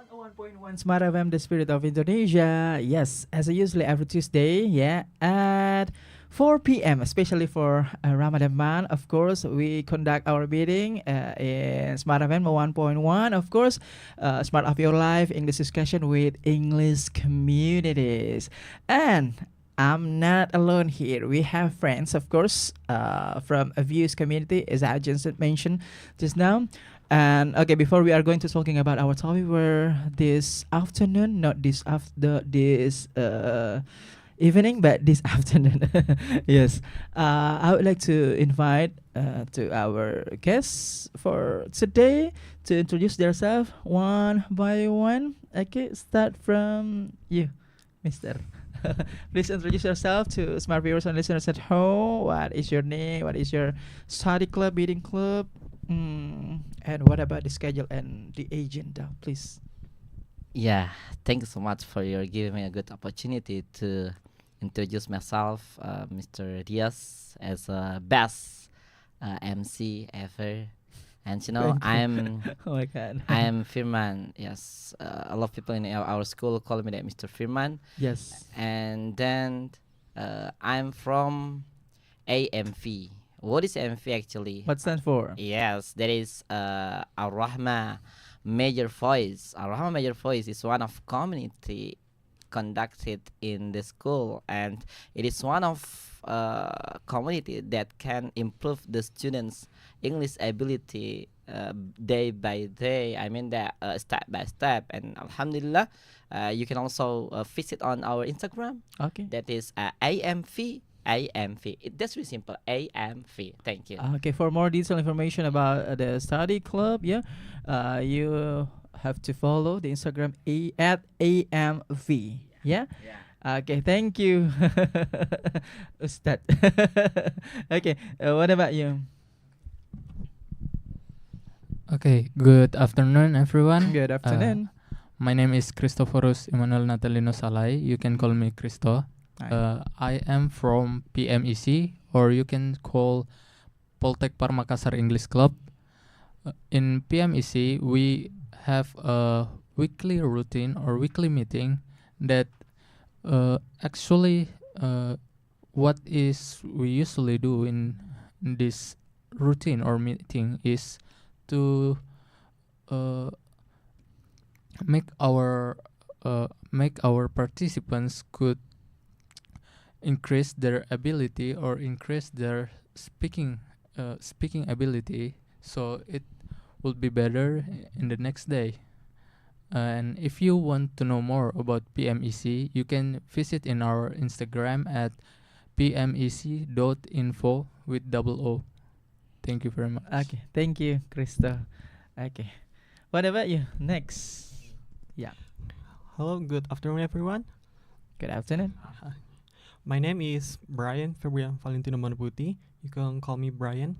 101.1 Smartfm, the spirit of Indonesia. Yes, as usually every Tuesday, yeah, at 4 p.m., especially for Ramadan month, of course, we conduct our meeting in Smartfm 101. Of course, Smart of Your Life, English discussion with English communities. And I'm not alone here. We have friends, of course, from a views community, as I just mentioned just now. And okay, before we are going to talking about our topic, where this afternoon, not this after this evening, but this afternoon. Yes, I would like to invite to our guests for today to introduce themselves one by one. Okay, start from you, Mister. Please introduce yourself to smart viewers and listeners at home. What is your name? What is your study club, meeting club? And what about the schedule and the agenda, please? Yeah, thank you so much for your giving me a good opportunity to introduce myself, Mr. Diaz, as a best MC ever. And Thank you. I'm Oh my God. I am Firman. Yes, a lot of people in our school call me that Mr. Firman. Yes. And then I'm from AMV. What is AMV actually? What stands for? Yes, that is Al Rahma Major Voice. Al Rahma Major Voice is one of community conducted in the school, and it is one of community that can improve the students' English ability day by day. I mean that step by step, and Alhamdulillah, you can also visit on our Instagram. Okay. That is AMV. AMV. That's really simple. AMV. Thank you. Okay. For more detailed information about the study club, yeah, you have to follow the Instagram at AMV. Yeah. Okay. Thank you, Ustad. Okay. What about you? Okay, good afternoon, everyone. Good afternoon. My name is Christophorus Emmanuel Natalino Salai. You can call me Christo. Hi. I am from PMEC, or you can call Poltek Par Makassar English Club. In PMEC, we have a weekly routine or weekly meeting that actually what is we usually do in this routine or meeting is to make our participants could increase their ability or increase their speaking ability, so it will be better in the next day. And if you want to know more about PMEC, you can visit in our Instagram at pmec.info with double O. Thank you very much. Okay. Thank you, Krista. Okay. What about you? Next. Yeah. Hello, good afternoon, everyone. Good afternoon. My name is Brian Febrian Valentino Manaputi. You can call me Brian,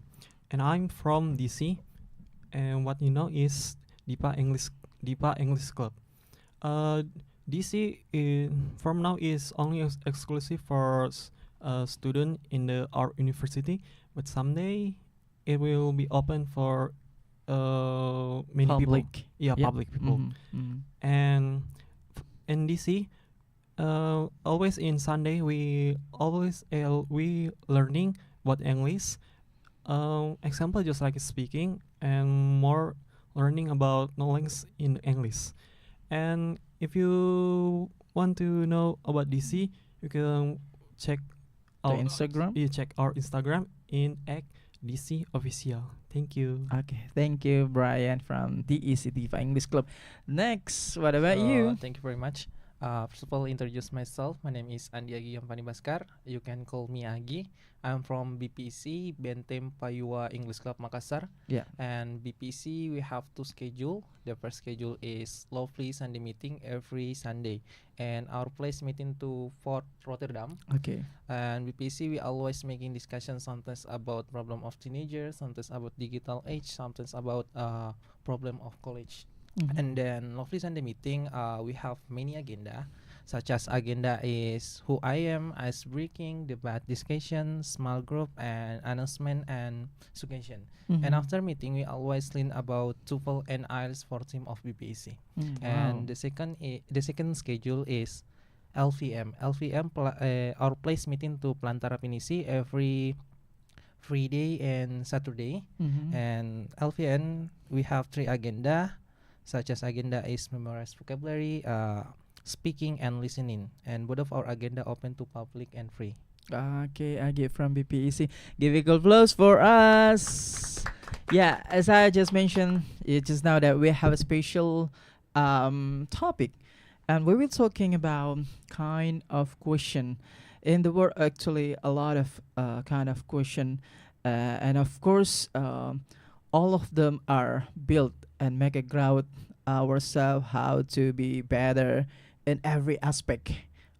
and I'm from DC. And what you know is DIPA English Club. DC from now is only exclusive for student in our university, but someday it will be open for many Public. people. Yeah, public people. And in DC, always in Sunday we learning what English. Example just like speaking and more learning about knowledge in English. And if you want to know about DC, you can check The Instagram? You check our Instagram in @DC official. Thank you. Okay. Thank you, Brian from DECT English Club. Next, what about you? Thank you very much. First of all, introduce myself. My name is Andi Agi Yampani Baskar. You can call me Agi. I'm from BPC, Bentem Payua English Club Makassar. Yeah. And BPC, we have two schedule. The first schedule is Lovely Sunday meeting every Sunday. And our place meeting to Fort Rotterdam. Okay. And BPC, we always making discussions sometimes about problem of teenagers, sometimes about digital age, sometimes about problem of college. Mhm. And then Lovely Sunday meeting, we have many agenda. such as agenda is who I am, ice breaking, debate, discussion, small group, and announcement and suggestion. And after meeting, we always learn about TOEFL and IELTS for team of BPEC. And the second schedule is LVM. Our place meeting to Plantara Pinisi every Friday and Saturday. And LVN we have 3 agenda, such as agenda is memorize vocabulary, speaking and listening. And both of our agenda open to public and free. Okay, I get from BPEC. Give a good applause for us. Yeah, as I just mentioned just now that we have a special topic, and we will talking about kind of question. In the world, actually, a lot of kind of question, and of course, all of them are built and make a growth ourselves how to be better in every aspect,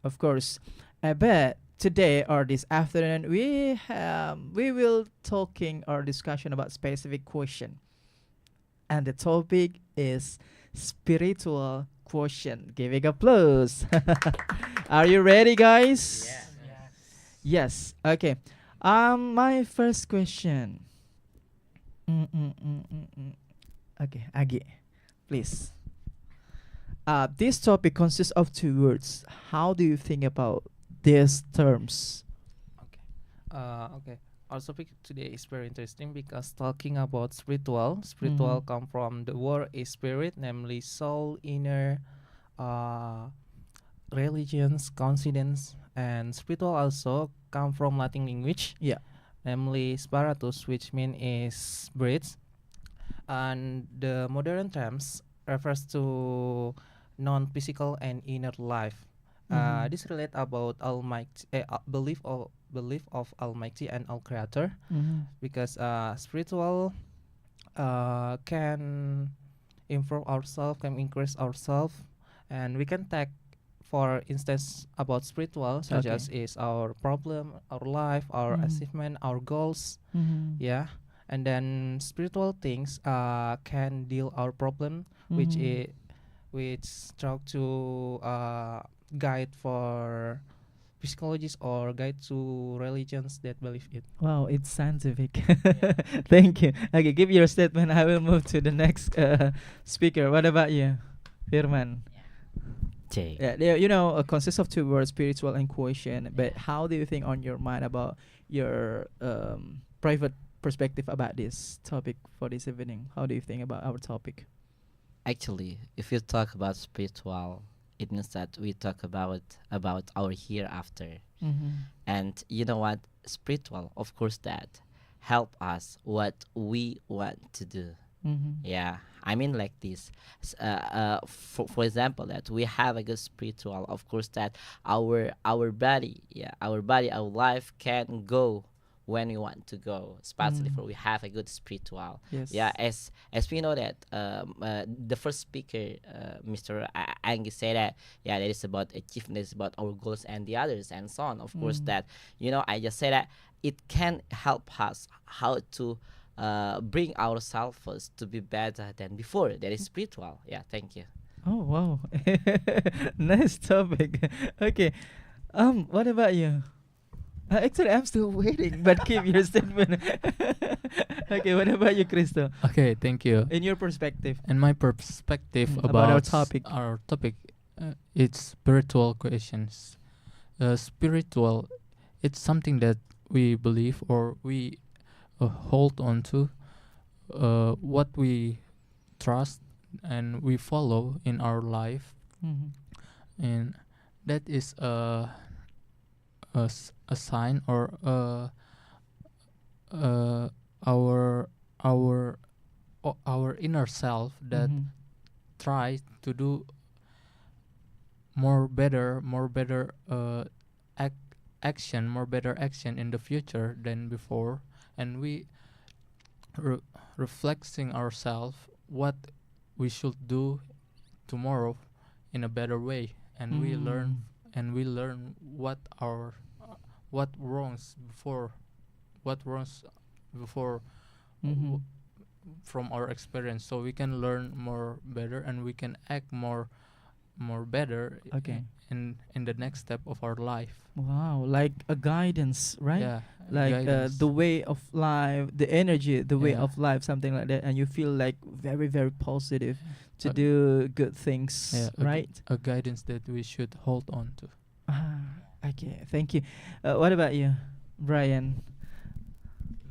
of course. But today or this afternoon, we will talking or discussion about specific question, and the topic is spiritual quotient. Giving applause. Are you ready, guys? Yes. Okay. My first question. Okay, Agi, please. This topic consists of 2 words. How do you think about these terms? Okay. Our topic today is very interesting because talking about spiritual come from the word is spirit, namely soul, inner, religions, confidence, and spiritual also come from Latin language. Yeah. Namely spiritus, which mean is breath, and the modern terms refers to non-physical and inner life. This relate about Almighty, belief of Almighty and All Creator, because spiritual can improve ourselves, can increase ourselves, and we can take, for instance, about spiritual, such Okay. as is our problem, our life, our achievement, our goals. Yeah, and then spiritual things can deal our problem, which talk to guide for psychologists or guide to religions that believe it. Wow, it's scientific. Thank you. Okay, give your statement. I will move to the next speaker. What about you, Firman? Yeah, consists of 2 words, spiritual and quotient. But how do you think on your mind about your private perspective about this topic for this evening? How do you think about our topic? Actually, if you talk about spiritual, it means that we talk about our hereafter. And you know what? Spiritual, of course, that help us what we want to do. Yeah, I mean like this. For example, that we have a good spiritual. Of course, that our body, our life can go when we want to go, especially for we have a good spiritual. Yes. Yeah, as we know that the first speaker, Mr. Angie, said that that is about achievement, it's about our goals and the others and so on. Of course, that I just say that it can help us how to bring ourselves to be better than before. That is spiritual. Yeah, thank you. Oh wow, nice topic. Okay, what about you? Actually, I'm still waiting, but keep your statement. Okay, what about you, Crystal? Okay, thank you. In your perspective, In my perspective about our about topic. it's spiritual questions. Spiritual, it's something that we believe or we hold on to, what we trust and we follow in our life, and that is a sign or our inner self that try to do more better action in the future than before, and we reflecting ourselves what we should do tomorrow in a better way, and we learn what wrongs before w- from our experience, so we can learn more better and we can act more more better Okay. in the next step of our life. Wow, like a guidance, right? Yeah, Like guidance. the way of life, the energy, the way Yeah. of life, something like that, and you feel like very, very positive to Uh, do good things, yeah, right? a guidance that we should hold on to. Okay, thank you. What about you, Brian?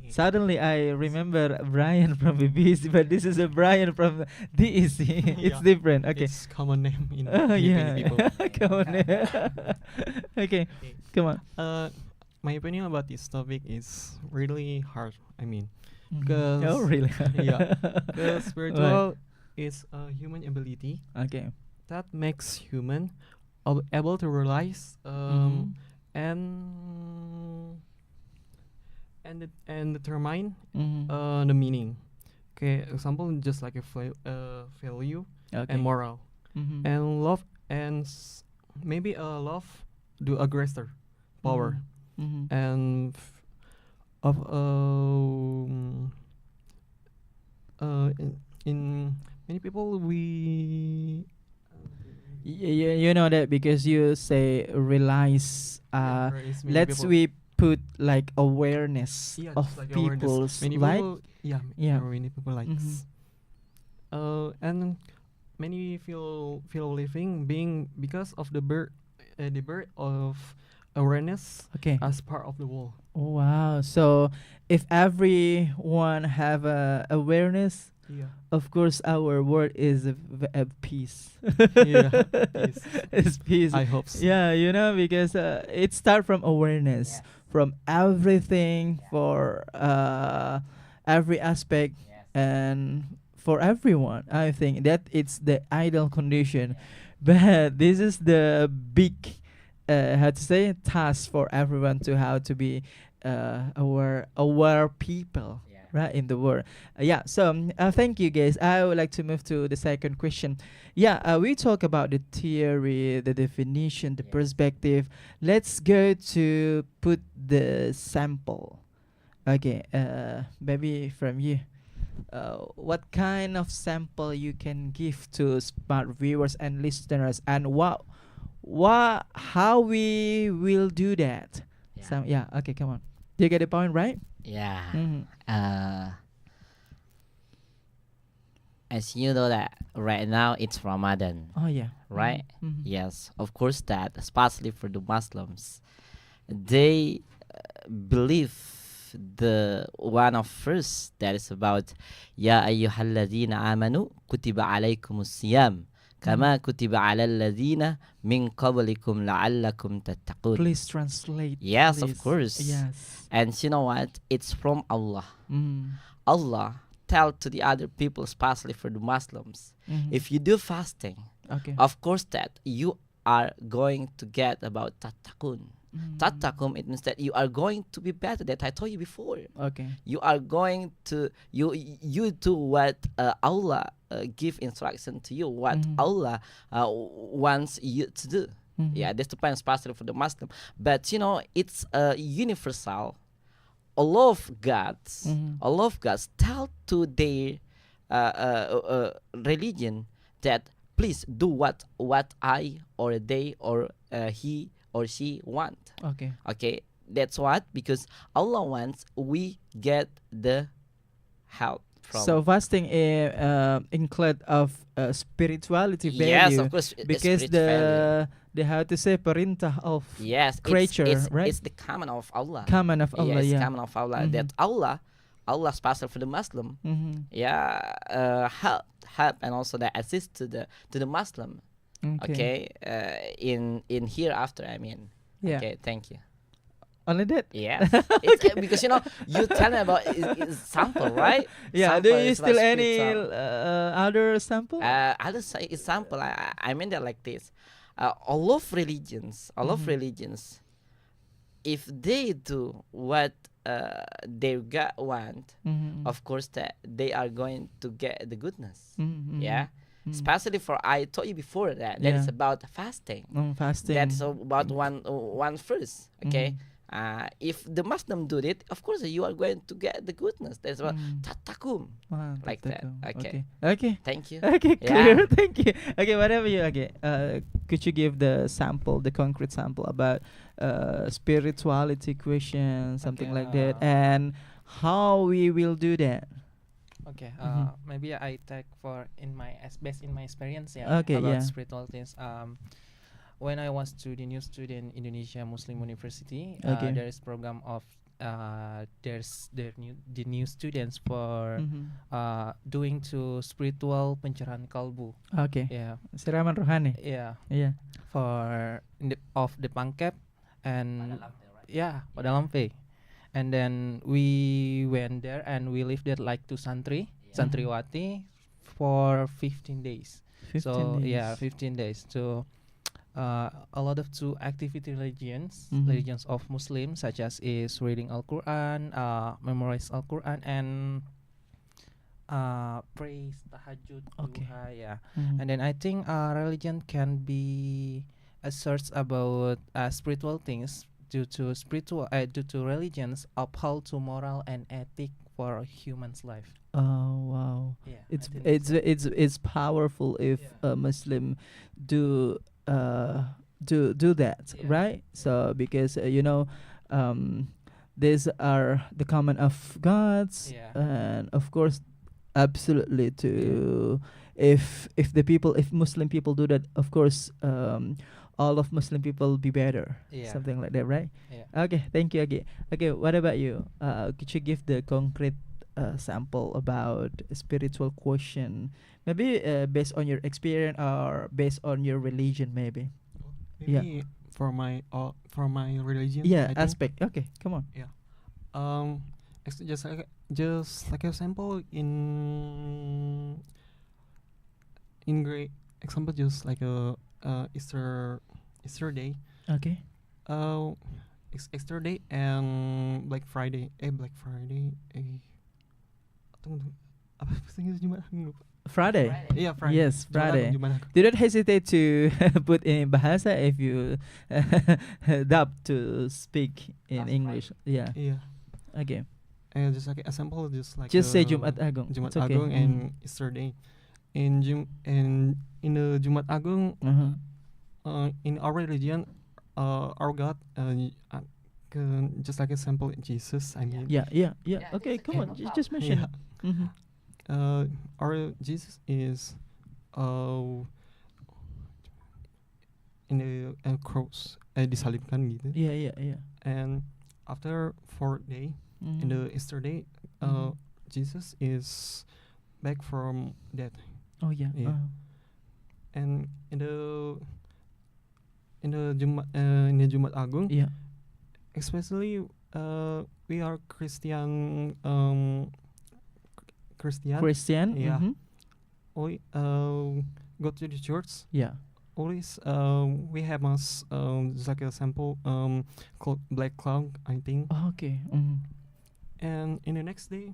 Suddenly I remember Brian from BBC, but this is a Brian from DEC. It's Yeah. different. Okay. It's common name in Yeah. Filipino people. Come on. Okay, come on. My opinion about this topic is really hard. I mean, Mhm. 'Cause- Oh, really? yeah, because spiritual is a human ability Okay. that makes human able to realize Mhm. and and determine Mhm. the meaning. Okay, example just like a value Okay. and moral Mhm. and love and maybe love do a greater power Mhm. and of in many people we You know that because you say realize. realize many Let's people- we put like awareness yeah, of just like awareness. people's Many right. people yeah Yeah. many people like Mhm. and many feel living being because of the birth of awareness Okay. as part of the wall. Oh, wow. So if everyone have a awareness, Yeah. of course our world is a peace. Yeah, peace. It's peace. I hope so. Yeah, you know, because it start from awareness, from everything, for every aspect, and for everyone. I think that it's the ideal condition, but this is the big, how to say, task for everyone to how to be aware people. Right in the world, yeah. So thank you, guys. I would like to move to the second question. Yeah, we talk about the theory, the definition, the perspective. Let's go to put the sample. Okay, maybe from you. What kind of sample you can give to smart viewers and listeners, and how we will do that? Yeah. Okay, come on. Do you get the point, right? Yeah. Mhm. As you know that right now it's Ramadan, Oh yeah. right? Mhm. Yes, of course that, especially for the Muslims, they believe the one of first that is about Ya ayyuhalladhina amanu kutiba alaykumus siyam kama kutiba alal ladhina min qablikum la'allakum tattaqun. Please translate. Yes, of please. course. Yes. And you know what? It's from Allah. Mm. Allah tell to the other people, especially for the Muslims, Mhm. if you do fasting, Okay. of course that you are going to get about tattaqun. Mm. Tattaqum, it means that you are going to be better. That I told you before. Okay. You are going to you do what Allah give instruction to you. What Mhm. Allah wants you to do. Mhm. Yeah, this depends especially for the Muslim. But you know, it's universal. All of gods, Mhm. all of gods tell to their religion that please do what I or they or he or she want. Okay. Okay, that's what, because Allah wants we get the help from. So fasting include of spirituality value. Yes, of course, because spirit value. the how to say perintah of Yes, creature, right? It's the command of Allah. command of Allah. Yes, Yeah. command of Allah. Mhm. That Allah special for the Muslim. Mhm. Yeah, help and also that assist to the Muslim. Okay, in hereafter. I mean. Yeah. Okay, thank you. Only that. Yes, it's, because you know you tell me about sample, right? Yeah. Sample Do you is about still any spiritual. other sample? Other example, I mean that like this. All of religions, Mhm. if they do what their God want, Mhm. of course that they are going to get the goodness. Mhm. Yeah, Mhm. especially for I told you before that Yeah. is about fasting. Fasting. That's about one first. Okay, If the Muslim do it, of course you are going to get the goodness. That's what Mm. tatakum. Like that. Okay. Okay. Thank you. Okay, Yeah. clear. Thank you. Okay, whatever you. Okay, could you give the sample, the concrete sample about spirituality question, something Okay, like that, and how we will do that? Okay, Mhm. maybe I take for based in my experience, Okay, about yeah. spiritual things. When I was the new student Indonesia Muslim University, Okay. there is program of there's the new students for Mhm. doing to spiritual pencerahan kalbu. Okay. Yeah, Siraman rohani. yeah, Yeah. for of the pangkep and yeah, pada lampe. And then we went there and we lived there like to santriwati for 15 days. 15 So days. yeah, 15 days. So a lot of two activity Mhm. religions of Muslims, such as is reading Al-Quran, memorize Al-Quran, and praise tahajud, Okay. duha, yeah. Mhm. And then I think religion can be a search about spiritual things due to religions uphold to moral and ethic for humans' life. Oh wow. Yeah, It's I think it's that's it. it's powerful if Yeah. a Muslim do do that, Yeah. right? So because these are the command of gods, Yeah. and of course, absolutely to if Muslim people do that, of course, all of Muslim people be better, Yeah. something like that, right? Yeah. Okay, thank you. Okay, what about you? Could you give the concrete sample about spiritual quotient? Maybe based on your experience or based on your religion, maybe. Yeah. Maybe for my religion. Yeah, I think. aspect. Okay, come on. Just like a sample in great example, just like a Easter day. Okay. Easter day and Black Friday. Black Friday. Tunggu. Apa sih Jumat Agung, lupa. Friday. Iya, Friday. Yes, Jumat Friday. Agung, Jumat Agung. Do not hesitate to put in bahasa if you doubt to speak in English. Yeah. Iya. Okay. Just like a sample, just like Just say Jumat Agung. Jumat It's okay. Agung and Easter day. In the Jumat Agung, in our religion, our God, just like a sample Jesus. I mean, Yeah. Okay, come on. Just mention. yeah. Mhm. Our Jesus is in a cross, disalibkan gitu. Yeah. And after 4 day, Mhm. in the Easter day, Mhm. Jesus is back from death. Oh yeah. Yeah. And in the Jumat Agung, Yeah. especially we are Christian. Christian. Yeah. Mhm. We go to the church. Yeah. Always we have us just like a sample black cloud, I think. Oh, okay. Mhm. And in the next day,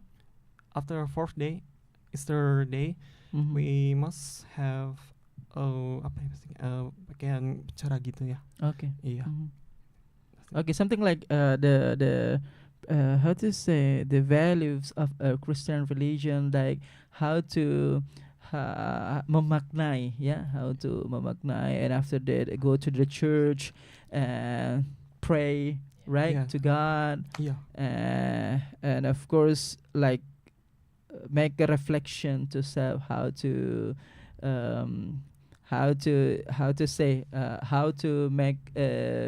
after 4th day, Easter day, Mhm. we must have apa ya pasti pakaian cara gitu ya. Okay. Iya. Mhm. Okay, something like the how to say the values of a Christian religion, like how to memaknai, yeah, how to memaknai, and after that go to the church and pray, right, Yeah. to God, Iya. and of course like make a reflection to self how to say how to make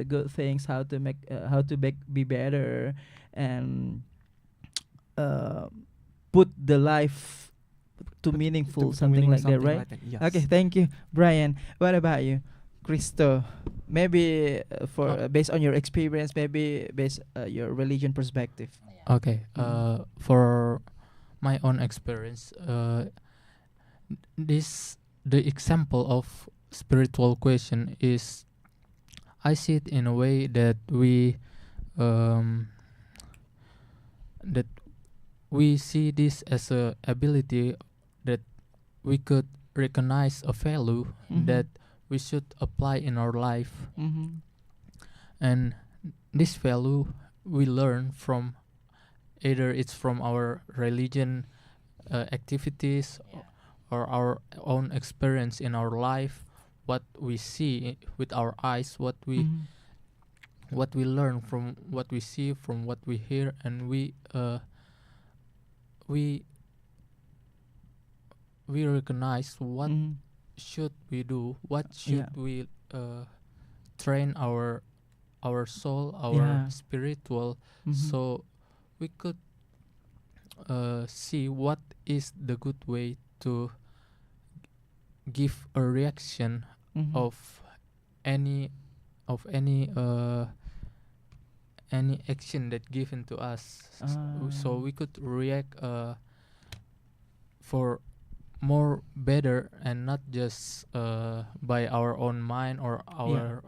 good things, how to be better, and put the life to meaningful, something like that, right? Yes. Okay, thank you, Brian. What about you, Christo? Maybe based on your experience, maybe based your religion perspective. Okay. Mhm. For my own experience, the example of spiritual question is, I see it in a way that we see this as a ability that we could recognize a value Mhm. that we should apply in our life, Mm-hmm. and this value we learn from either it's from our religion activities or our own experience in our life, what we see with our eyes, what we learn from what we see, from what we hear, and we recognize what should we do, what should we train our soul, our spiritual, so we could see what is the good way to give a reaction of any action that given to us. So we could react for more better and not just by our own mind or our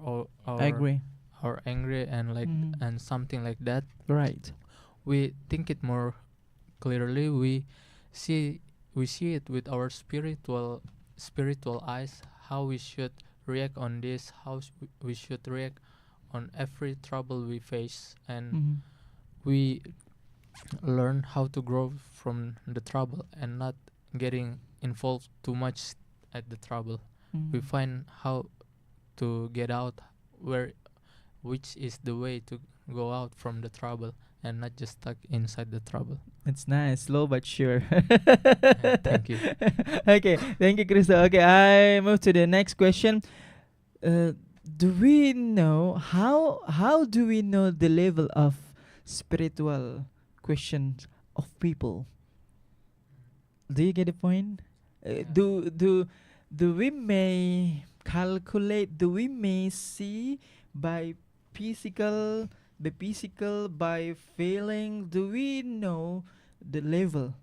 I agree. our angry and like and something like that. Right. We think it more clearly. We see it with our spiritual eyes, how we should react on this, how we should react on every trouble we face, and we learn how to grow from the trouble and not getting involved too much at the trouble. We find how to get out, which is the way to go out from the trouble and not just stuck inside the trouble. It's nice, slow but sure. Thank you. Okay, thank you, Krista. Okay, I move to the next question. Do we know how do we know the level of spiritual questions of people? Do you get the point? Do we may calculate? Do we may see by physical, by feeling? Do we know the level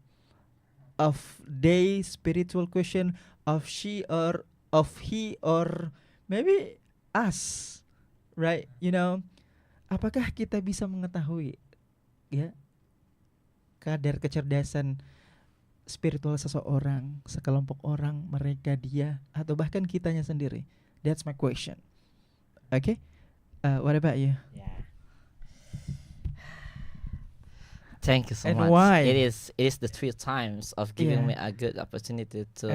of their spiritual question of she or of he or maybe us, right? You know, apakah kita bisa mengetahui ya kadar kecerdasan spiritual seseorang, sekelompok orang, mereka, dia, atau bahkan kitanya sendiri? That's my question. Okay, what about you? Yeah. Thank you so And much. why? It is the 3 times of giving me a good opportunity to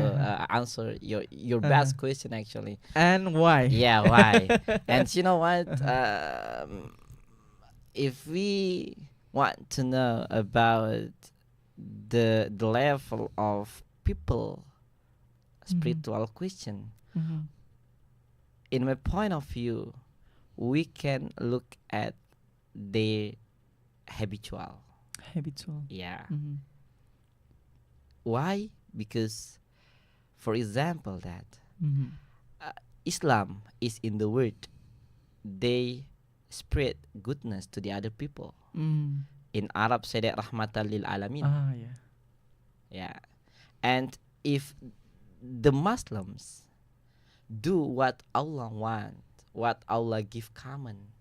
answer your best question actually. And why? Yeah, why? And you know what? If we want to know about the level of people spiritual question, in my point of view, we can look at their habitual. Yeah. Why? Because, for example, that Islam is in the word. They spread goodness to the other people. In Arab, say that rahmatan lil alamin. Yeah. And if the Muslims do what Allah want, what Allah give command,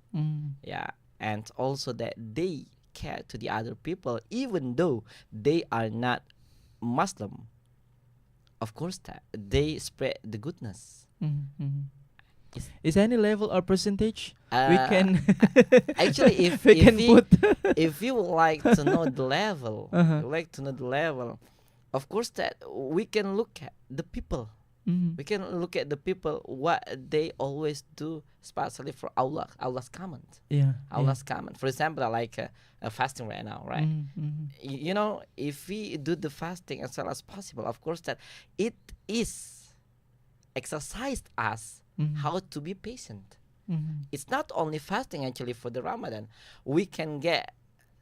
yeah, and also that they care to the other people, even though they are not Muslim, of course that they spread the goodness. Is any level or percentage we can actually if we can put? if you would like to know the level, of course that we can look at the people. We can look at the people what they always do, especially for Allah's command. Allah's command. For example, like fasting right now, right? You know, if we do the fasting as well as possible, of course that it is exercised us how to be patient. It's not only fasting actually for the Ramadan. We can get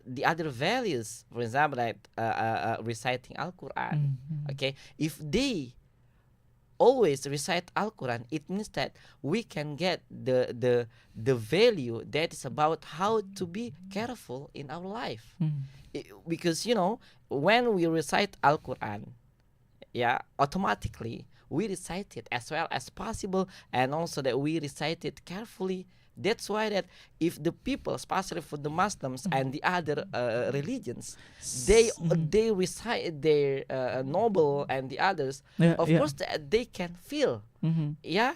the other values. For example, like reciting Al-Quran. Okay, if they always recite Al-Quran, it means that we can get the value that is about how to be careful in our life. Because, you know, when we recite Al-Quran, yeah, automatically we recite it as well as possible, and also that we recite it carefully. That's why that if the people, especially for the Muslims and the other religions, they recite their noble and the others, of course they can feel yeah,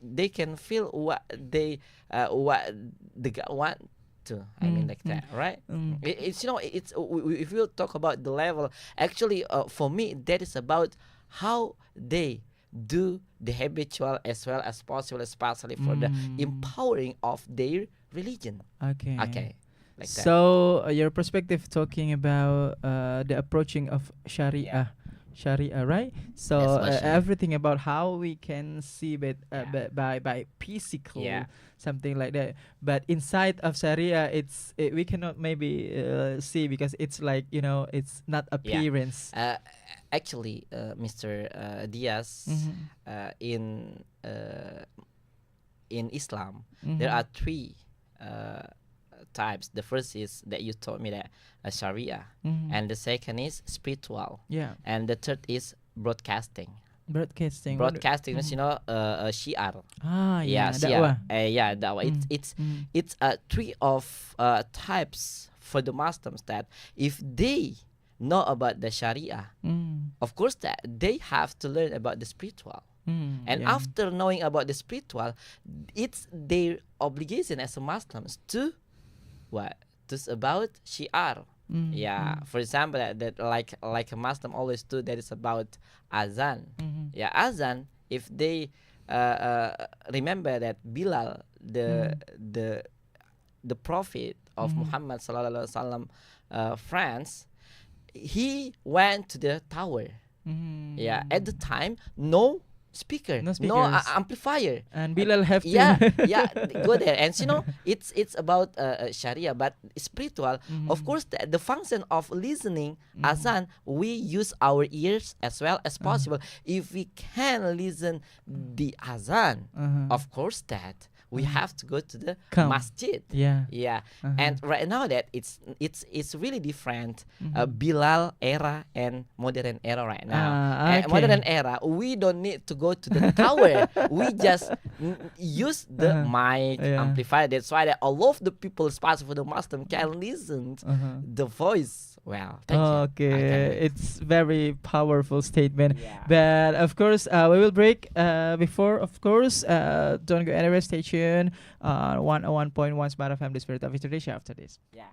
they can feel what the God want to. I mean, like that, right? It's it's if we talk about the level, actually, for me, that is about how they do the habitual as well as possible, especially for the empowering of their religion. Okay. Okay, like that. So your perspective talking about the approaching of Sharia, right? So Yes, about Sharia. everything about how we can see it Yeah. by physical, Yeah. something like that. But inside of Sharia, we cannot maybe see because it's like it's not Yeah. appearance. Actually, Mr. Diaz, in Islam, there are three uh, types. The first is that you told me that Sharia, and the second is spiritual, Yeah, and the third is broadcasting. broadcasting. Broadcasting means shiar. Ah, Yeah, yeah, shiar. dakwah. Yeah, that way. It's three of types for the Muslims that if they know about the Sharia, of course that they have to learn about the spiritual. And Yeah. after knowing about the spiritual, it's their obligation as a Muslims to what? Just about shiar. Yeah, for example, that like a Muslim always do, that is about azan. Yeah, azan. If they remember that Bilal, the prophet of Muhammad sallallahu alaihi wasallam, France, he went to the tower. Yeah, at the time, no speaker, No no speakers. amplifier. And Bilal have to. Yeah, go there. And it's about Sharia, but spiritual. Of course, the function of listening azan, we use our ears as well as possible. If we can listen the azan, of course that we have to go to the Come. masjid. Yeah. Yeah, and right now that it's really different. Bilal era and modern era right now. And Okay. modern era, we don't need to go to the tower. We just use the mic Yeah. amplifier. That's why that all of the people, especially for the Muslim, can listen the voice. Well, thank you. Okay, it's very powerful statement. Yeah. But of course, we will break before. Of course, don't go anywhere. Stay tuned. 101.1 Smartfm, the spirit of Indonesia. After this. Yeah.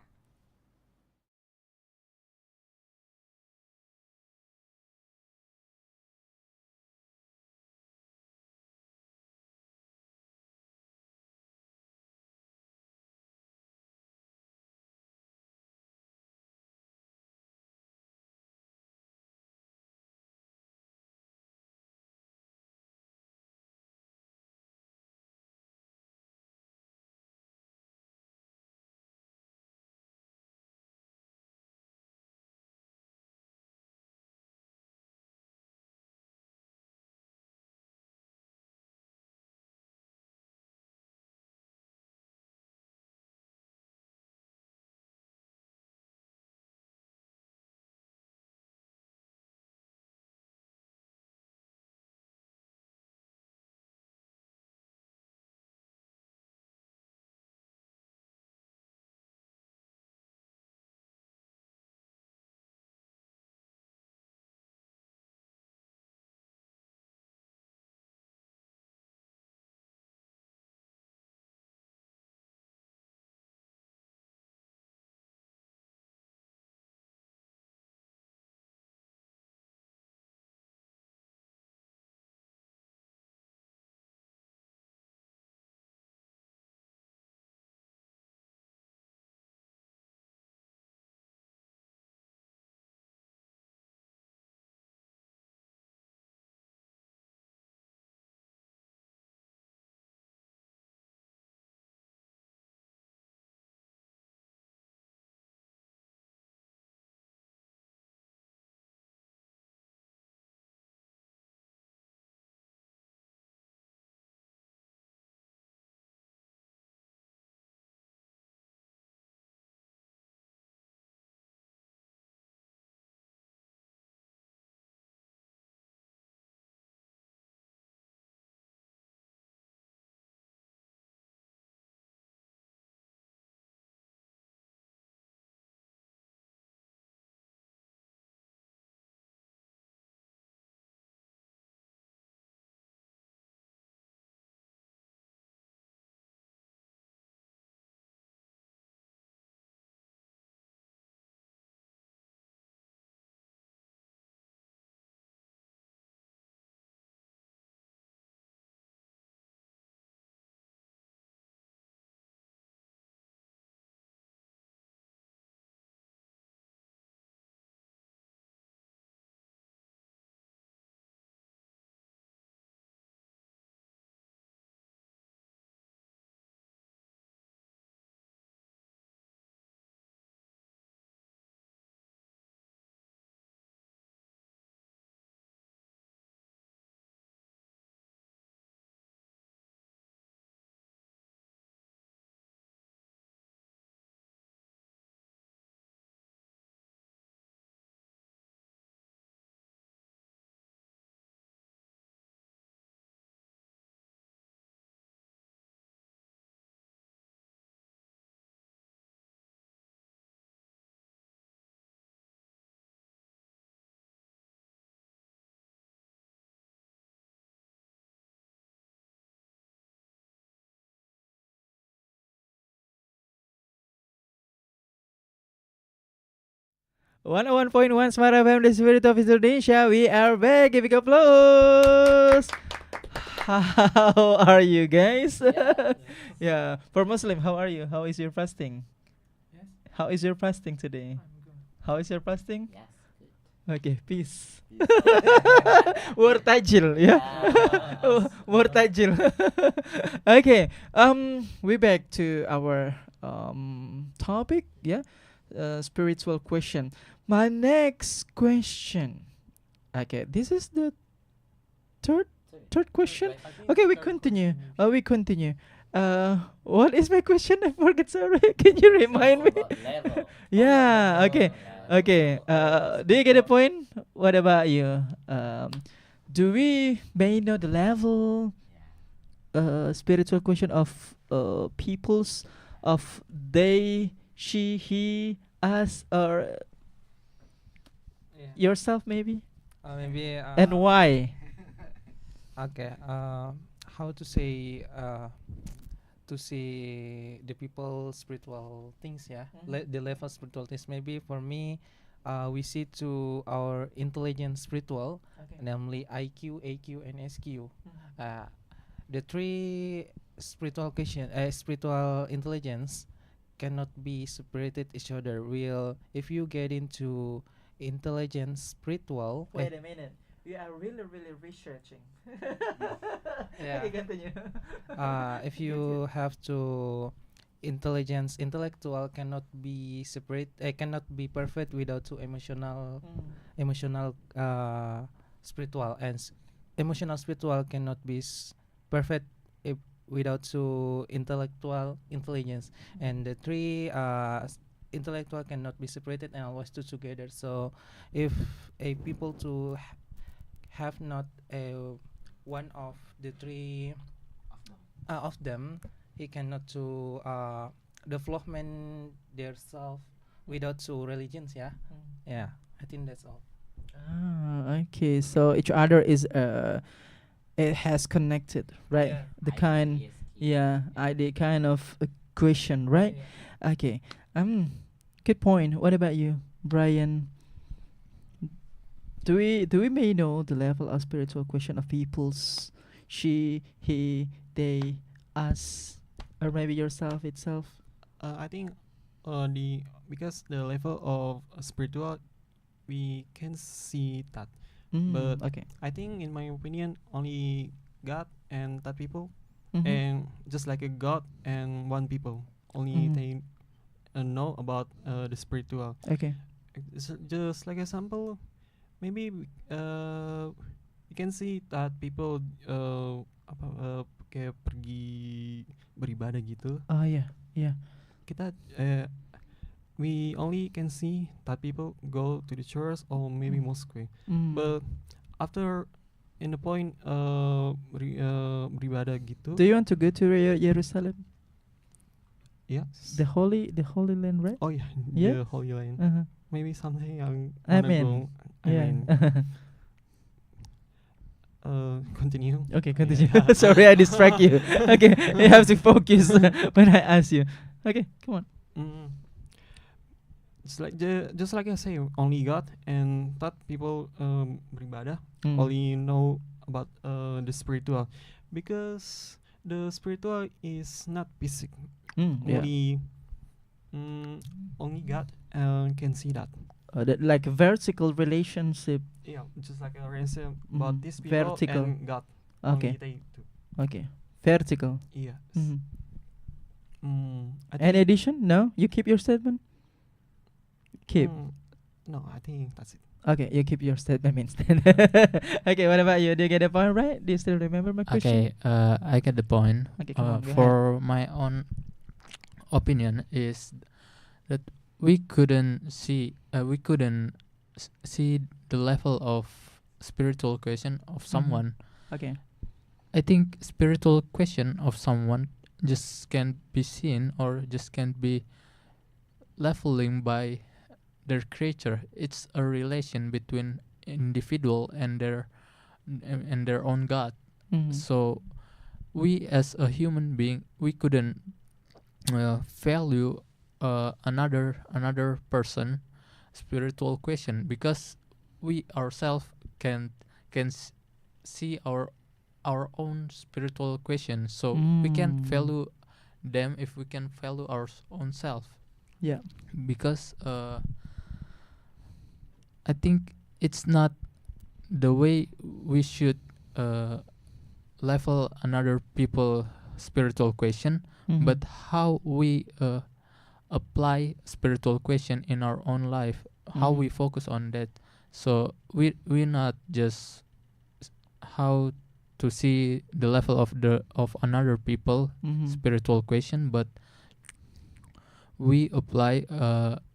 101.1 Smart FM, the spirit of Indonesia. We are back. Give it applause. How are you guys? Yeah. For Muslim, how are you? How is your fasting? Yes. How is your fasting today? I'm good. How is your fasting? Yes. Okay, peace. Murtajil, yeah. Murtajil. Okay. We back to our topic, yeah. Spiritual question. My next question. Okay, this is the third question. Okay, we continue. We continue. What is my question? I forget. Sorry. Can you remind me? Level. Yeah. Okay. Okay. Do you get the point? What about you? Do we may know the level? Spiritual question of peoples, of they, she, he, us, or Yeah. yourself maybe, Maybe. and why? Okay. How to say? To see the people spiritual things. Yeah. The level spiritual things. Maybe for me, we see to our intelligence spiritual, namely IQ, AQ, and SQ. The three spiritual question, spiritual intelligence cannot be separated each other. Will if you get into intelligence spiritual, Wait a minute. We are really researching. Yeah. Okay, continue. if you have to intelligence intellectual cannot be separate, cannot be perfect without two emotional spiritual, and emotional spiritual cannot be perfect if without two intellectual intelligence, and the three intellectual cannot be separated and always two together. So if a people to have not a one of the three of them, he cannot to development their self without two religions. Yeah. Yeah, I think that's all. Okay. So each other is it has connected, right? Yeah. The kind, yeah, the kind of question, right? Yeah. Okay. Good point. What about you, Brian? Do we may know the level of spiritual question of peoples, she, he, they, us, or maybe yourself itself? I think the because the level of spiritual we can see that, but Okay. I think in my opinion only God and that people, Mhm. and just like a God and one people only they know about the spiritual. Okay. Just like example, maybe you can see that people kayak pergi beribadah gitu. Oh yeah. Yeah. Kita we only can see that people go to the church or maybe mosque, but after in the point beribadah gitu. Do you want to go to Jerusalem? Yeah. The holy land, right? Oh yeah, Yeah? the Holy Land. Maybe someday I'm Amen. Yeah. Continue. Okay, continue. Sorry, I distract you. Okay, you have to focus when I ask you. Okay, come on. Just like I say, only God and that people beribadah Mm. only know about the spiritual, because the spiritual is not basic. Yeah. Only God can see that. That like a vertical relationship. Yeah, just like I already said about these people Vertical. and God. Okay. Only they do. Okay. Vertical. Yes. I Any addition? No? You keep your statement? Keep. No, I think that's it. Okay, you keep your statement instead. Okay, what about you? Do you get the point right? Do you still remember my question? Okay, I get the point. Okay, come on, go For my own opinion is that we couldn't see the level of spiritual question of someone. Okay. I think spiritual question of someone just can't be seen or just can't be leveling by their creature. It's a relation between individual and their own God. So we as a human being, we couldn't value another person spiritual question, because we ourselves can see our own spiritual question, so we can value them if we can value our own self. Yeah. Because I think it's not the way we should level another people spiritual question, but how we apply spiritual question in our own life, how we focus on that. So we not just how to see the level of another people spiritual question, but we apply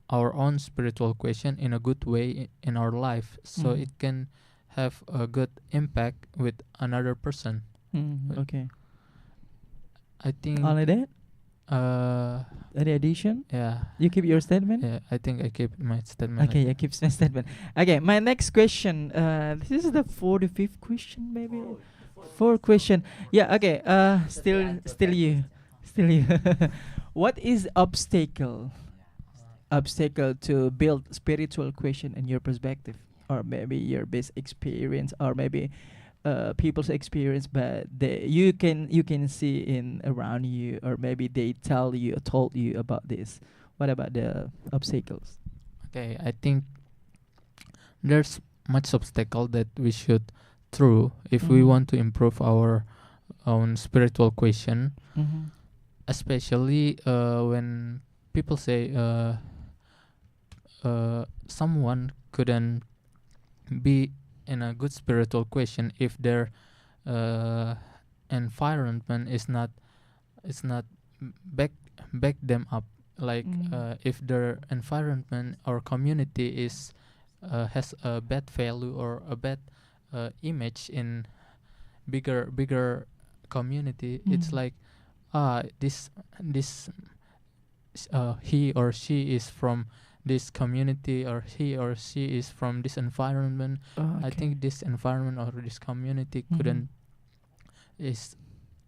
our own spiritual question in a good way in our life, so it can have a good impact with another person. Okay. I think Only that? Any addition? yeah, You keep your statement? yeah, I think I keep my statement. Okay, like yeah, keep my statement. Okay, my next question. This is the 45th question, maybe. Fourth question. Yeah. Okay. Still you. What is obstacle to build spiritual question in your perspective, or maybe your best experience, or maybe people's experience, but you can see in around you, or maybe they tell you or told you about this. What about the obstacles? Okay, I think there's much obstacle that we should through if we want to improve our own spiritual question, especially when people say someone couldn't be in a good spiritual question if their environment is not back them up, like if their environment or community is has a bad value or a bad image in bigger community. It's like this he or she is from this community, or he or she is from this environment. I think this environment or this community couldn't is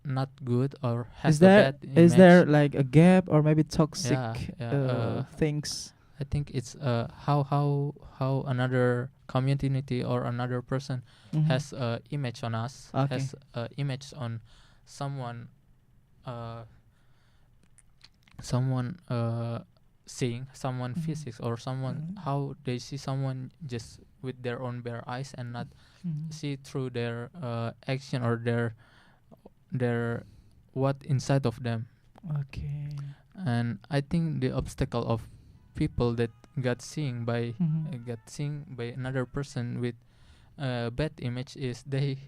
not good or has a bad image. Is there like a gap or maybe toxic things? I think it's how another community or another person has a image on us, has a image on someone seeing someone physics, or someone how they see someone just with their own bare eyes and not see through their action or their what inside of them. Okay. And I think the obstacle of people that got seen by another person with bad image is they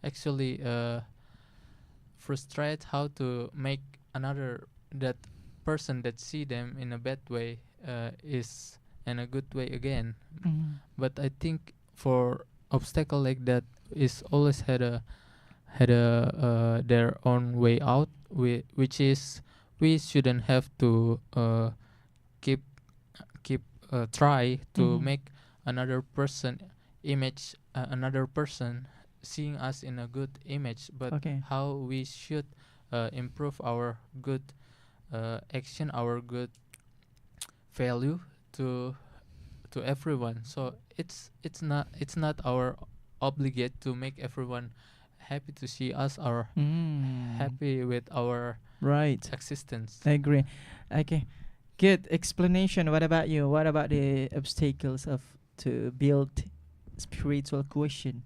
actually frustrate how to make another that person that see them in a bad way is in a good way again. But I think for obstacle like that is always had a their own way out, which is we shouldn't have to keep try to make another person image another person seeing us in a good image, but how we should improve our good action, our good value to everyone. So it's not our obligate to make everyone happy to see us or happy with our existence. I agree. Okay, good explanation. What about you? What about the obstacles of to build spiritual question?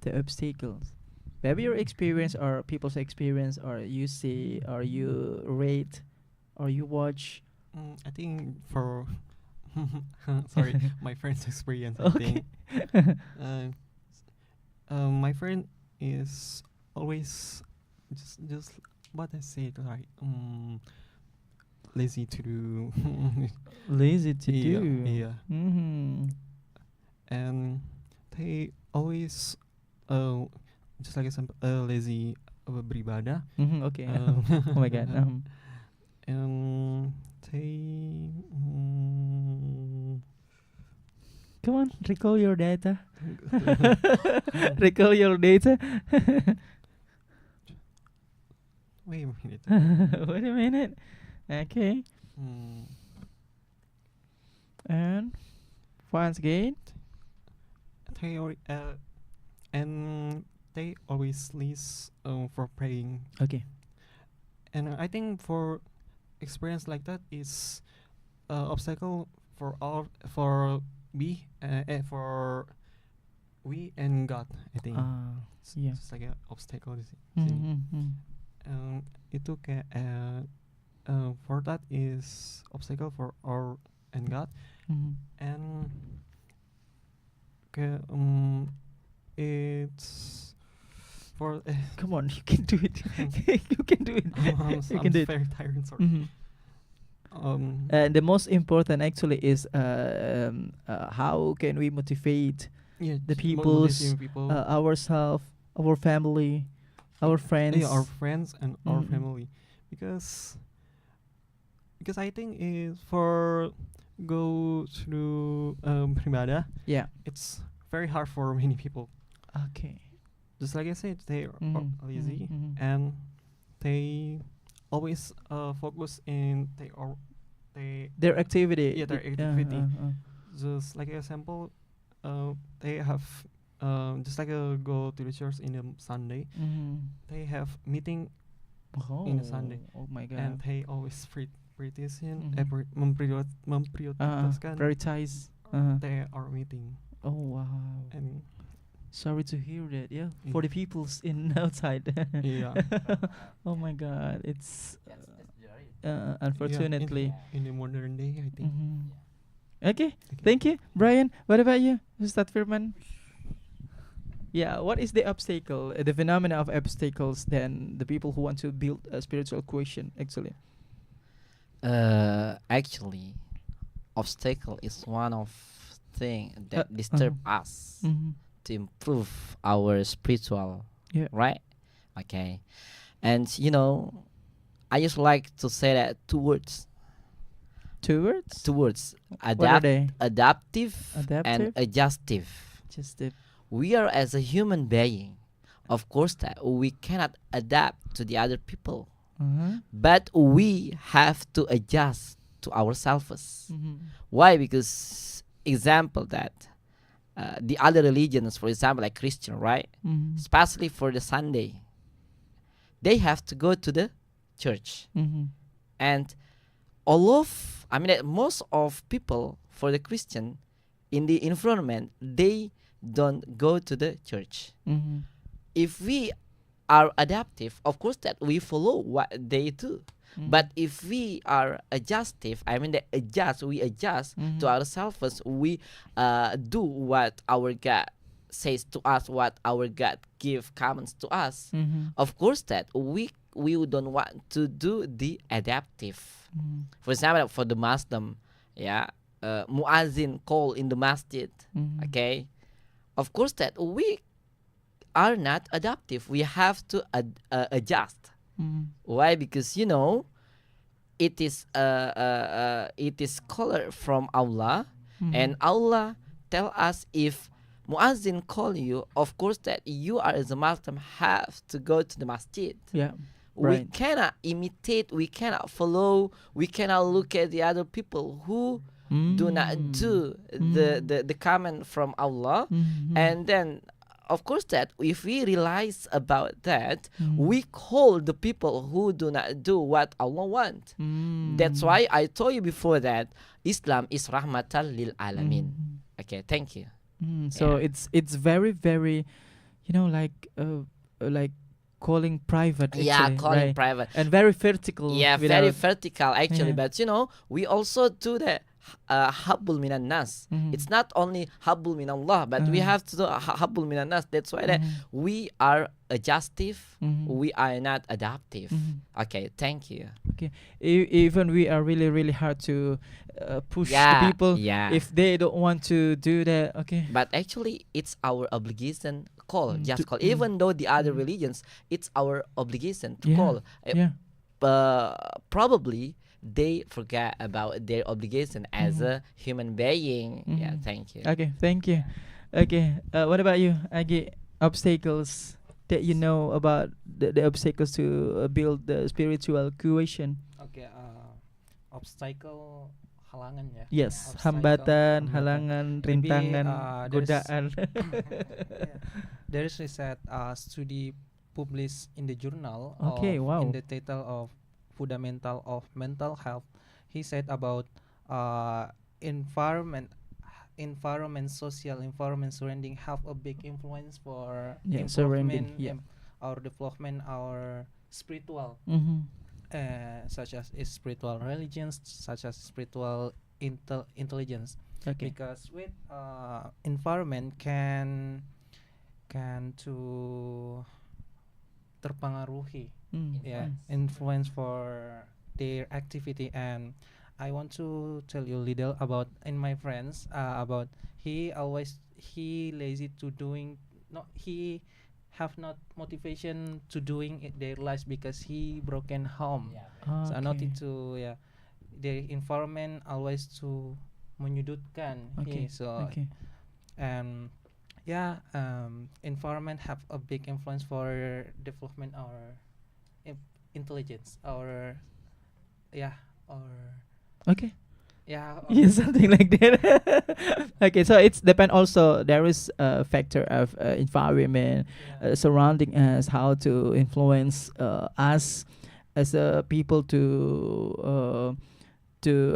The obstacles, maybe your experience or people's experience, or you see, or you rate, or you watch. I think for sorry, my friend's experience. I think my friend is always just what I said, like lazy to do. Lazy to do. Yeah. And they always just like example lazy beribadah. Okay. Oh my god. And they come on, recall your data. Recall your data. Wait a minute. Wait a minute. Okay. And once again. And they always list for praying. Okay. And I think for experience like that is obstacle for all for we and God. I think Yeah. it's like an obstacle di sini. Mm-hmm. Itu kayak for that is obstacle for our and God. Mm-hmm. And kayak it's for Come on, you can do it. You can do it. I'm You can do it. very tired. Sorry. Mhm. And the most important actually is how can we motivate Yeah, the motivating people's, people. ourselves, our family, our friends. Yeah, our friends and our Mm. family, because I think is for go through beribadah, Yeah. it's very hard for many people. Okay. Just like I said, they are Mhm, lazy mhm, mhm. and they always focus in Their activity. Yeah, their y- activity. Just like example, they have just like go to the church in the Sunday. Mhm. They have meeting Oh, in a Sunday. Oh my and God. they always prioritisin Mhm. memprioritaskan Prioritize. they are meeting. Oh wow. And Sorry to hear that. Yeah. Yeah. For the peoples in outside. yeah, Oh my God. It's Yes, unfortunately. in the modern day, I think. Mhm. Okay. Thank you, Brian. What about you, Ustad Firman? Yeah. What is the obstacle? The phenomena of obstacles? Then the people who want to build a spiritual quotient actually. Actually, obstacle is one of thing that disturb us Mhm. to improve our spiritual, Yeah. right? Okay, and I just like to say that two words, Two words. What are they? adaptive, Adaptive? and adjustive. Just the. We are as a human being, of course that we cannot adapt to the other people, but we have to adjust to ourselves. Mhm. Why? Because example that the other religions, for example, like Christian, right? Mhm. Especially for the Sunday, they have to go to the church, Mhm. and most of people for the Christian in the environment, they don't go to the church. Mhm. If we are adaptive, of course that we follow what they do. Mhm. But if we are adjustive, we adjust Mhm. to ourselves. We do what our God says to us, what our God give commands to us. Mhm. Of course that we don't want to do the adaptive. Mhm. For example, for the Muslim, muazzin call in the masjid. Mhm. Okay, of course that we are not adaptive. We have to adjust. Mhm. Why? Because it is color from Allah, Mhm. and Allah tell us if muazzin call you, of course that you are as a Muslim have to go to the masjid. Yeah. We Right. cannot imitate, we cannot follow, we cannot look at the other people who do not do the command from Allah. Mhm. And then of course that if we realize about that, Mhm. we call the people who do not do what Allah want. That's why I told you before that Islam is rahmatan lil alamin. Mhm. Okay, thank you. So Yeah. it's very very, like calling private. Yeah, Actually, calling right? private. And very vertical. Yeah, very without- vertical actually. Yeah. But we also do the habbul minan nas. Mhm. It's not only habbul min Allah, but we have to do habbul minan nas. That's why that Mhm. we are adjustive. Mhm. We are not adaptive. Mhm. Okay, thank you. Even we are really really hard to push Yeah, the people yeah. if they don't want to do that. Okay. But actually, it's our obligation call. Just To- call. Even though the other Mm. religions, it's our obligation to Yeah, call. Yeah. Probably they forget about their obligation as Mhm. a human being. Yeah, Mhm. thank you. Okay. Thank you. Okay. What about you, Agi? Obstacles that you know about the obstacles to build the spiritual cohesion. Okay, obstacle halangan ya. Yes, Obstacle, hambatan, hambatan. halangan, Maybe, rintangan, there's godaan. there is research study published in the journal Okay, of wow. in the title of fundamental of mental health. He said about environment, social environment surrounding have a big influence for Yeah, surrounding, improvement, yeah. our development, our spiritual, Mm-hmm. such as spiritual religions, such as spiritual intelligence. Okay. Because with environment can to terpengaruhi, Mm. yeah, Mm. influence for their activity. And I want to tell you little about in my friends, about he lazy to doing, no, he have not motivation to doing it their lives because he broken home. So nothing Okay. to, yeah, their environment always to menyudutkan. Okay. So Okay. yeah, environment have a big influence for development our intelligence, our, yeah, or Okay. yeah, Yeah, something like that. Okay, so it's depend also. There is a factor of environment yeah. surrounding us, how to influence us as people to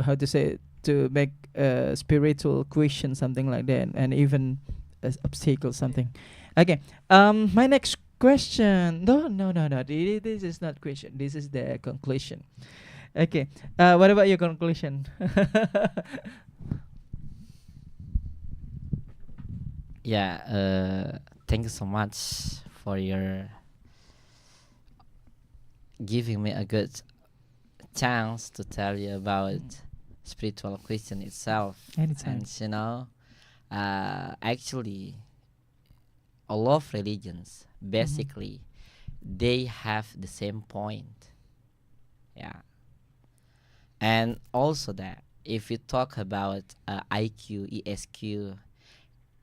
how to say, to make a spiritual question, something like that, and even as obstacle something. Okay. My next question. No, no, no, no. This is not question. This is the conclusion. Okay. What about your conclusion? Yeah, thank you so much for your giving me a good chance to tell you about spiritual question itself. Anytime. And you know, actually, all of religions basically they have the same point. Yeah, and also that if you talk about IQ, ESQ,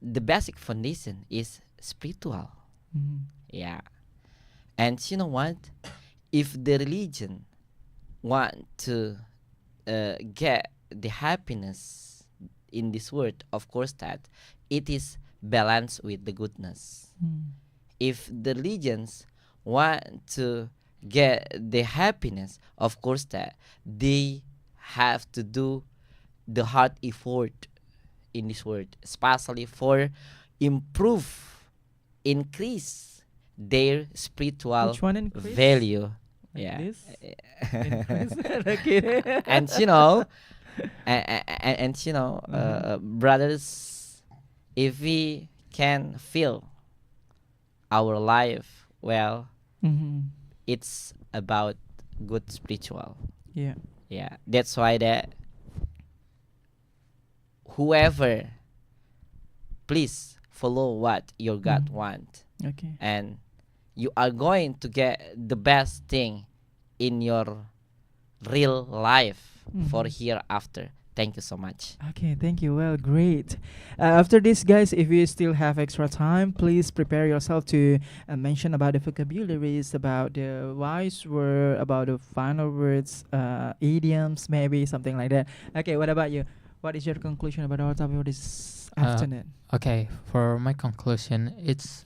the basic foundation is spiritual. Mhm. Yeah, and you know what? If the religion want to get the happiness in this world, of course that it is balanced with the goodness. Mm. If the religions want to get the happiness, of course that they have to do the hard effort in this world, especially for improve, increase their spiritual Which one increase? value. Like Yeah. this? Increase. Okay. And you know, and you know, brothers, if we can feel our life well, Mhm. it's about good spiritual. Yeah. Yeah, that's why that whoever, please follow what your God Mhm. want, Okay. and you are going to get the best thing in your real life for Mhm. hereafter. Thank you so much. Okay, thank you. Well, great. After this, guys, if you still have extra time, please prepare yourself to mention about the vocabularies, about the wise word, about the final words, idioms, maybe something like that. Okay, what about you? What is your conclusion about our topic for this afternoon? Okay, for my conclusion, it's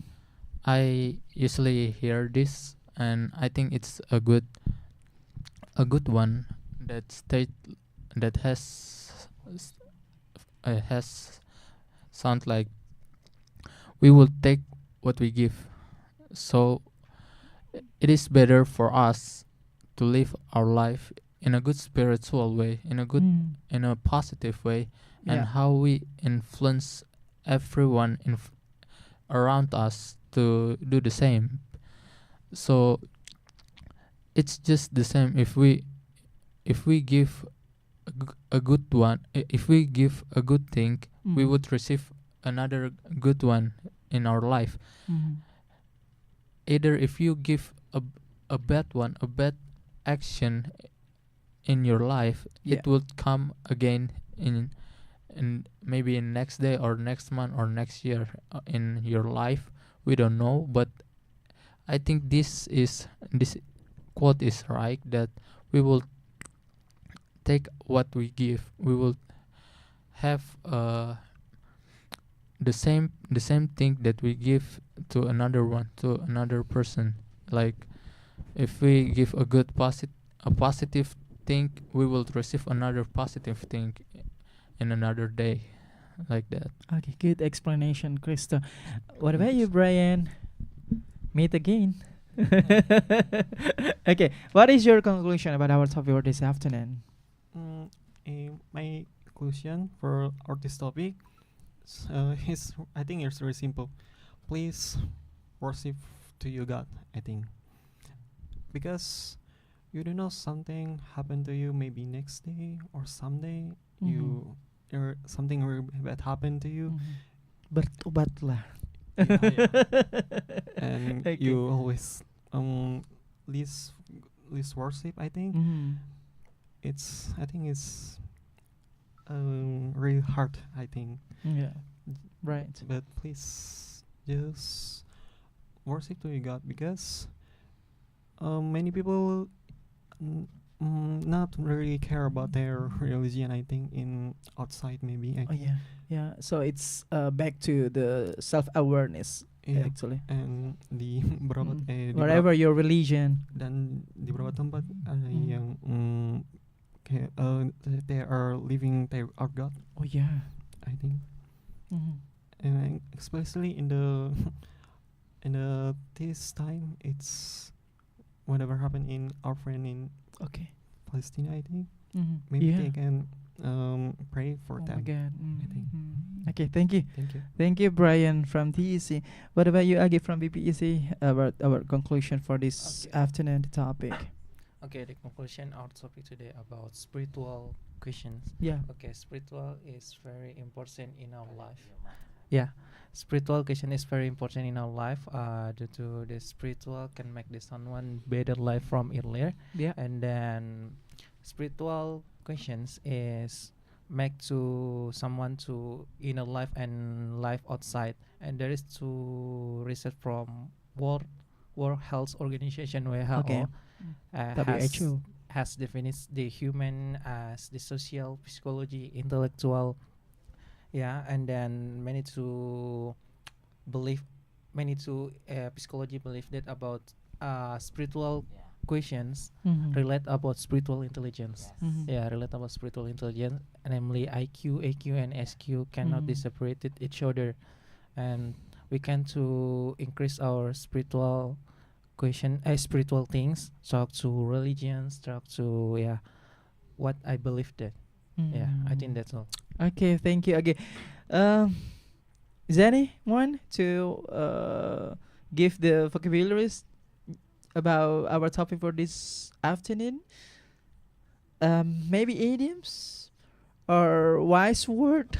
I usually hear this, and I think it's a good one that that has sound like we will take what we give. So it is better for us to live our life in a good spiritual way, in a good, Mm. in a positive way, and Yeah. how we influence everyone around us to do the same. So it's just the same if we give a good one, if we give a good thing, we Mhm. would receive another good one in our life. Mhm. Either if you give a bad one, a bad action in your life, Yeah. it will come again in maybe in next day or next month or next year in your life. We don't know, but I think this quote is right, that we will take what we give, we will have the same thing that we give to another person. Like if we give a positive thing, we will receive another positive thing in another day, like that. Okay, good explanation, Krista. What about you, Brian? Meet again. Okay, what is your conclusion about our topic for this afternoon? My conclusion for our this topic is, I think it's very simple. Please worship to your God, I think, because you don't know, something happened to you maybe next day or someday. You or something very bad happened to you. Bertobatlah. And Okay. you always least worship, I think. I think it's really hard, I think, Yeah. Right. but please just worship to your God, because many people not really care about their religion, I think, in outside maybe. Oh yeah. Yeah. So it's back to the self-awareness Yeah. actually. And di beberapa di Whatever your religion. dan di beberapa tempat ada Mm. yang kayak they are living their God, Oh yeah. I think. Mhm. And especially in the this time, it's whatever happened in our friend in Okay. Palestine, I think. Mhm. Maybe Yeah. they can pray for Oh my them. God. I think. Okay, thank you. Thank you. Thank you, Brian from TEC. What about you, Agi from BPEC? About our conclusion for this Okay. afternoon topic. Okay, the conclusion our topic today about spiritual questions. Yeah. Okay, spiritual is very important in our life. Yeah, spiritual question is very important in our life. Due to the spiritual can make the someone better life from earlier, Yeah. and then spiritual questions is make to someone to inner life and life outside. And there is two research from World Health Organization WHO. Okay. WHO. Has defined the human as the social, psychology, intellectual, yeah, and then many to psychology believe that about spiritual questions relate about spiritual intelligence. Yeah, relate about spiritual intelligence, namely IQ, AQ, and SQ cannot be Mhm. separated each other, and we can to increase our spiritual spiritual things, talk to religions, talk to what I believe that. Yeah, I think that's all. Okay, thank you. Okay, is there anyone to give the vocabularies about our topic for this afternoon? Maybe idioms or wise word,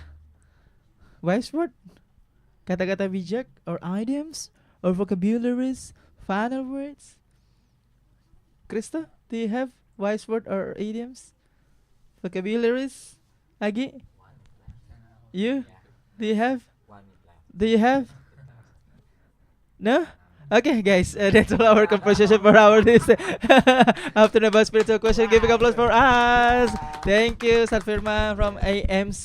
kata-kata bijak, or idioms or vocabularies, final words. Krista, do you have wise word or idioms, vocabularies? Agi, you? Do you have? Do you have? No? Okay, guys, that's all our conversation for our this after about spiritual question. Give a applause for us. Thank you, Satfirma from AMV.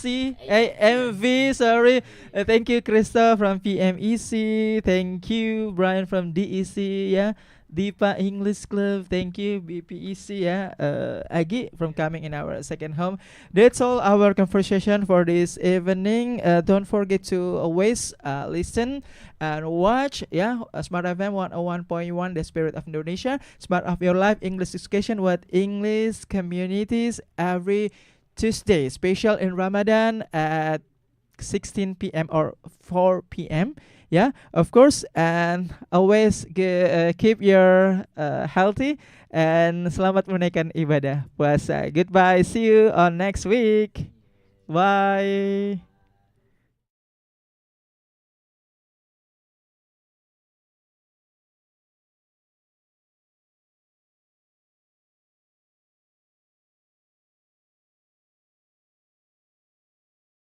Sorry. Thank you, Krista from PMEC. Thank you, Brian from DEC. Yeah. Deepa English Club, thank you. BPEC, yeah. Agi from coming in our second home. That's all our conversation for this evening. Don't forget to always listen and watch, yeah. Smartfm 101.1, the spirit of Indonesia. Smart of your life, English education with English communities every Tuesday. Special in Ramadan at 16 p.m. or 4 p.m. Yeah, of course, and always keep your healthy and selamat menunaikan ibadah puasa. Goodbye, see you on next week. Bye.